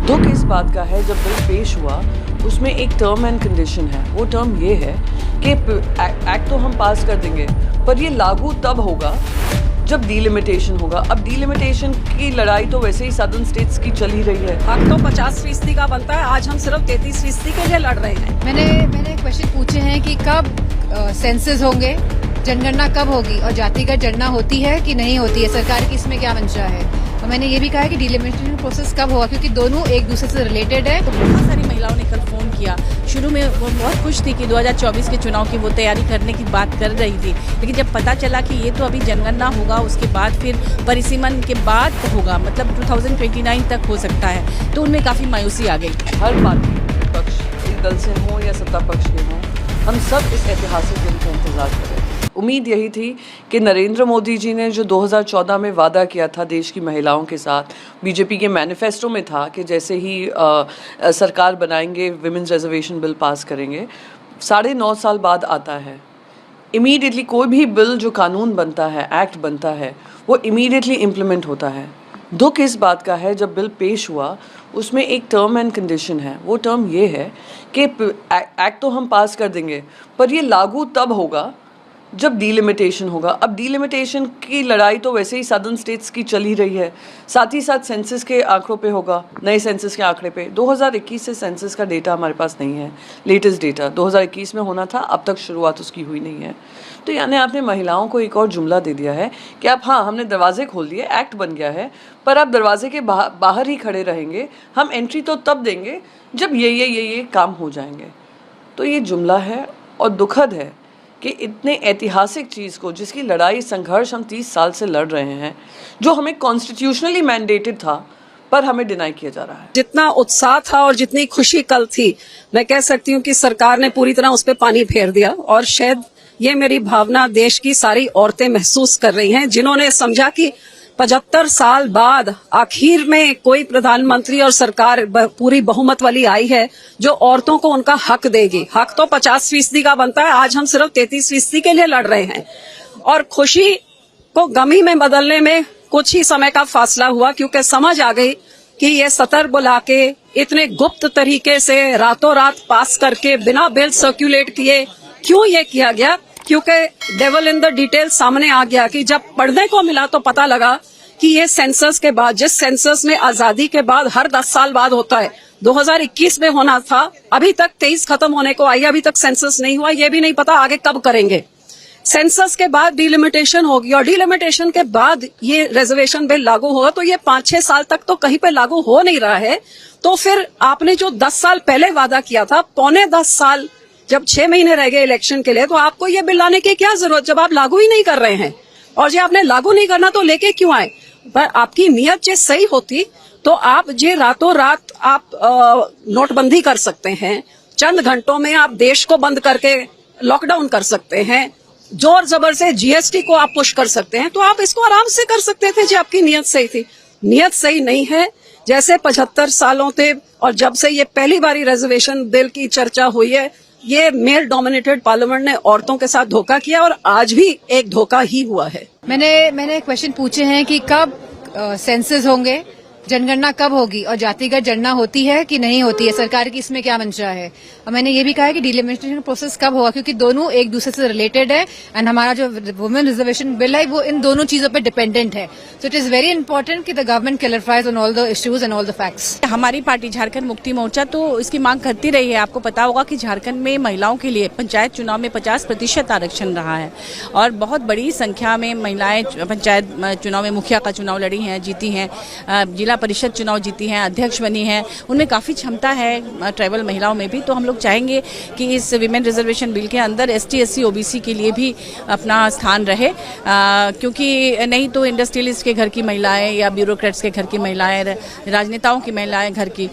दुख इस बात का है, जब बिल पेश हुआ उसमें एक टर्म एंड कंडीशन है। वो टर्म ये है कि एक्ट तो हम पास कर देंगे, पर ये लागू तब होगा जब डिलिमिटेशन होगा। अब डिलिमिटेशन की लड़ाई तो वैसे ही सदर्न स्टेट्स की चल ही रही है। हक तो 50% का बनता है, आज हम सिर्फ 33% के लिए लड़ रहे हैं। मैंने क्वेश्चन पूछे हैं कि कब सेंसस होंगे, जनगणना कब होगी और जातिगत जनगणना होती है कि नहीं होती है, सरकार की इसमें क्या मंशा है। और मैंने ये भी कहा है कि डिलिमिटेशन प्रोसेस कब होगा, क्योंकि दोनों एक दूसरे से रिलेटेड है। तो बहुत सारी महिलाओं ने कल फोन किया। शुरू में वो बहुत खुश थी कि 2024 के चुनाव की वो तैयारी करने की बात कर रही थी, लेकिन जब पता चला कि ये तो अभी जनगणना होगा, उसके बाद फिर परिसीमन के बाद होगा, मतलब 2029 तक हो सकता है, तो उनमें काफ़ी मायूसी आ गई। हर पार्टी पक्ष, एक दल से हों या सत्ता पक्ष के हों, हम सब इस ऐतिहासिक दिन का इंतजार कर रहे हैं। उम्मीद यही थी कि नरेंद्र मोदी जी ने जो 2014 में वादा किया था देश की महिलाओं के साथ, बीजेपी के मैनिफेस्टो में था कि जैसे ही सरकार बनाएंगे विमेंस रिजर्वेशन बिल पास करेंगे। 9.5 साल बाद आता है। इमीडिएटली कोई भी बिल जो कानून बनता है, एक्ट बनता है, वो इमीडिएटली इम्प्लीमेंट होता है। दुख इस बात का है, जब बिल पेश हुआ उसमें एक टर्म एंड कंडीशन है। वो टर्म ये है कि एक्ट तो हम पास कर देंगे, पर ये लागू तब होगा जब डिलिमिटेशन होगा। अब डिलिमिटेशन की लड़ाई तो वैसे ही सदर्न स्टेट्स की चल ही रही है, साथ ही साथ सेंसस के आंकड़ों पे होगा, नए सेंसस के आंकड़े पे। 2021 से सेंसस का डेटा हमारे पास नहीं है, लेटेस्ट डेटा 2021 में होना था, अब तक शुरुआत उसकी हुई नहीं है। तो यानी आपने महिलाओं को एक और जुमला दे दिया है कि आप, हाँ हमने दरवाजे खोल दिए, एक्ट बन गया है, पर आप दरवाजे के बाहर ही खड़े रहेंगे, हम एंट्री तो तब देंगे जब ये काम हो जाएंगे। तो ये जुमला है और दुखद है कि इतने ऐतिहासिक चीज़ को, जिसकी लड़ाई संघर्ष हम 30 साल से लड़ रहे हैं, जो हमें कॉन्स्टिट्यूशनली मैंडेटेड था, पर हमें डिनाई किया जा रहा है। जितना उत्साह था और जितनी खुशी कल थी, मैं कह सकती हूँ कि सरकार ने पूरी तरह उस पर पानी फेर दिया। और शायद ये मेरी भावना देश की सारी औरतें महसूस कर रही हैं, जिन्होंने समझा कि 75 साल बाद आखिर में कोई प्रधानमंत्री और सरकार पूरी बहुमत वाली आई है जो औरतों को उनका हक देगी। हक तो 50% का बनता है, आज हम सिर्फ 33% के लिए लड़ रहे हैं। और खुशी को गमी में बदलने में कुछ ही समय का फासला हुआ, क्योंकि समझ आ गई कि ये सतर बुला के इतने गुप्त तरीके से रातों रात पास करके बिना बिल सर्कुलेट किए क्यों ये किया गया, क्योंकि डेविल इन द डिटेल सामने आ गया कि जब पढ़ने को मिला तो पता लगा कि ये सेंसस के बाद, जिस सेंसस में आजादी के बाद हर 10 साल बाद होता है, 2021 में होना था, अभी तक 23 खत्म होने को आई, अभी तक सेंसस नहीं हुआ, ये भी नहीं पता आगे कब करेंगे। सेंसस के बाद डिलिमिटेशन होगी और डिलिमिटेशन के बाद ये रिजर्वेशन बिल लागू होगा, तो ये 5-6 साल तक तो कहीं पे लागू हो नहीं रहा है। तो फिर आपने जो 10 साल पहले वादा किया था, 9.25 साल जब 6 महीने रह गए इलेक्शन के लिए, तो आपको ये बिल लाने की क्या जरूरत, जब आप लागू ही नहीं कर रहे हैं। और जो आपने लागू नहीं करना तो लेके क्यों आए। पर आपकी नीयत जो सही होती तो आप जे रातों रात आप नोटबंदी कर सकते हैं, चंद घंटों में आप देश को बंद करके लॉकडाउन कर सकते हैं, जोर जबर से जीएसटी को आप पुश कर सकते हैं, तो आप इसको आराम से कर सकते थे जो आपकी नीयत सही थी। नीयत सही नहीं है, जैसे 75 सालों थे और जब से ये पहली बारी रिजर्वेशन बिल की चर्चा हुई है, ये मेल डोमिनेटेड पार्लियामेंट ने औरतों के साथ धोखा किया और आज भी एक धोखा ही हुआ है। मैंने क्वेश्चन पूछे हैं कि कब सेंसस होंगे, जनगणना कब होगी और जातिगत जनगणना होती है कि नहीं होती है, सरकार की इसमें क्या मंशा है। और मैंने ये भी कहा है कि डिलिमिटेशन प्रोसेस कब होगा, क्योंकि दोनों एक दूसरे से रिलेटेड है एंड हमारा जो वुमेन रिजर्वेशन बिल है वो इन दोनों चीजों पे डिपेंडेंट है। So it is very important कि the government clarifies on all the issues and all the facts. हमारी पार्टी झारखंड मुक्ति मोर्चा तो इसकी मांग करती रही है। आपको पता होगा कि झारखंड में महिलाओं के लिए पंचायत चुनाव में 50% आरक्षण रहा है और बहुत बड़ी संख्या में महिलाएं पंचायत चुनाव में मुखिया का चुनाव लड़ी हैं, जीती हैं, जिला परिषद चुनाव जीती हैं, अध्यक्ष बनी हैं, उनमें काफ़ी क्षमता है ट्राइबल महिलाओं में भी। तो हम लोग चाहेंगे कि इस विमेन रिजर्वेशन बिल के अंदर ST SC OBC के लिए भी अपना स्थान रहे, क्योंकि नहीं तो इंडस्ट्रियलिस्ट के घर की महिलाएं या ब्यूरोक्रेट्स के घर की महिलाएं, राजनेताओं की महिलाएं घर की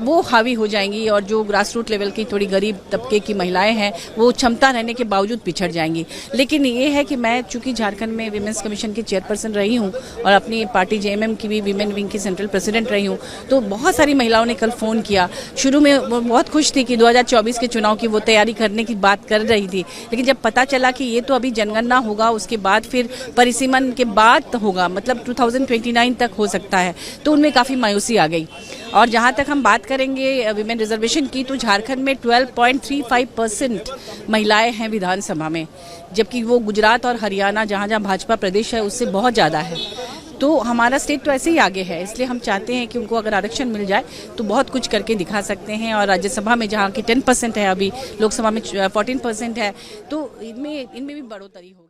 वो हावी हो जाएंगी और जो ग्रास रूट लेवल की थोड़ी गरीब तबके की महिलाएं हैं वो क्षमता रहने के बावजूद पिछड़ जाएंगी। लेकिन ये है कि मैं चूंकि झारखंड में विमेंस कमीशन की चेयरपर्सन रही हूँ और अपनी पार्टी JMM की भी विमेन विंग की सेंट्रल जनरल प्रेसिडेंट रही हूँ, तो बहुत सारी महिलाओं ने कल फ़ोन किया। शुरू में वो बहुत खुश थी कि 2024 के चुनाव की वो तैयारी करने की बात कर रही थी, लेकिन जब पता चला कि ये तो अभी जनगणना होगा, उसके बाद फिर परिसीमन के बाद होगा, मतलब 2029 तक हो सकता है, तो उनमें काफ़ी मायूसी आ गई। और जहाँ तक हम बात करेंगे विमेन रिजर्वेशन की, तो झारखंड में 12.35% महिलाएं हैं विधानसभा में, जबकि वो गुजरात और हरियाणा जहाँ जहाँ भाजपा प्रदेश है उससे बहुत ज़्यादा है। तो हमारा स्टेट तो ऐसे ही आगे है, इसलिए हम चाहते हैं कि उनको अगर आरक्षण मिल जाए तो बहुत कुछ करके दिखा सकते हैं। और राज्यसभा में जहाँ की 10% है, अभी लोकसभा में 14% है, तो इनमें भी बढ़ोतरी हो।